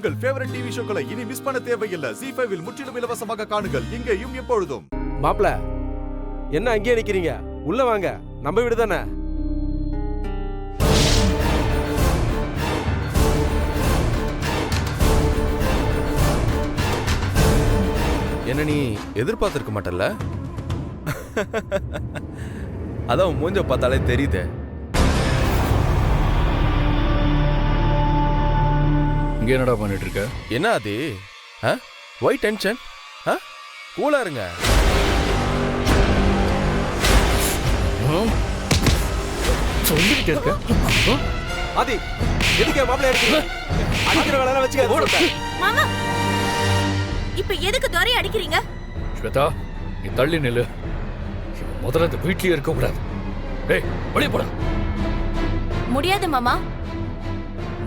உங்கள் favourite TV ஷோக்களை இனி miss பண்ண தேவையில்லை. ZEE5 இல் முற்றிலும் இலவசமாக காணுங்கள். இங்கேயும் எப்பொழுதும். மாப்ள, என்ன அங்கேயே நிக்கிறீங்க? உள்ள வாங்க, நம்ம வீடு தானே. என்ன நீ எதிர்பார்த்திருக்க மாட்டல்ல? அதான் மூஞ்ச பார்த்தாலே தெரியுது. இங்க என்னடா பண்ணிட்டு இருக்க? என்ன அது? Why tension? கூலா இருங்க. சொல்லிட்டு இருக்க. ஆதி, எதுக்கு மாப்ள எடுக்கிறீங்க? அடிக்கிற வேலையெல்லாம் வச்சுக்க. மாமா, இப்ப எதுக்கு துரை அடிக்கிறீங்க? ஸ்வேதா, நீ தள்ளி நில்லு. முதல்ல இந்த வீட்லயே இருக்க கூடாது. டேய், வெளிய போடா. முடியாது மாமா.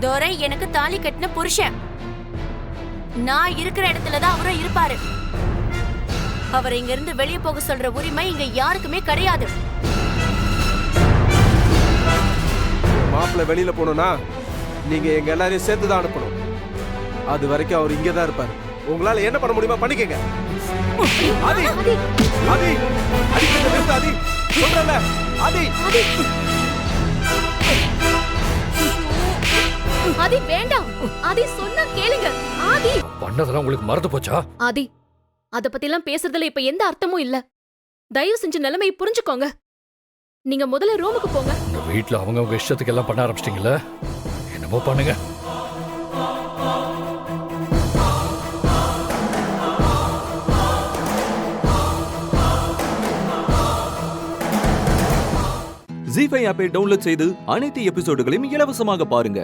துரை எனக்கு தாலி கட்டின புருஷன். நான் இருக்கிற இடத்துலதான் அவரும் இருப்பாரு. அவரை இங்க இருந்து வெளியே போக சொல்ற உரிமை இங்க யாருக்குமே கிடையாது. மாப்ள வெளியில போகணும்னா நீங்க எங்க எல்லாரையும் சேர்த்து தான் அனுப்பணும். அது வரைக்கும் அவர் இங்கே தான் இருப்பாரு. உங்களால என்ன பண்ண முடியுமா பண்ணிக்கங்க. ஆதி, ஆதி, அடிக்கிறத நிறுத்து ஆதி. சொல்றேன்ல, ஆதி. ஆதி வேண்டாம். ஆதி சொன்னா கேளுங்க. ஆதி, பண்ணதெல்லாம் உங்களுக்கு மறந்து போச்சா? ஆதி, அத பத்தி எல்லாம் பேசுறதுல இப்ப எந்த அர்த்தமும் இல்ல. தயவு செஞ்சு நிலைமையை புரிஞ்சுக்கோங்க. நீங்க முதல்ல ரூமுக்கு போங்க. இந்த வீட்ல அவங்க இஷ்டத்துக்கு எல்லாம் பண்ண ஆரம்பிச்சிட்டீங்கல்ல. என்னமோ பண்ணுங்க. ZEE5 ஆப்பை டவுன்லோட் செய்து அனைத்து எபிசோடுகளையும் இலவசமாக பாருங்க.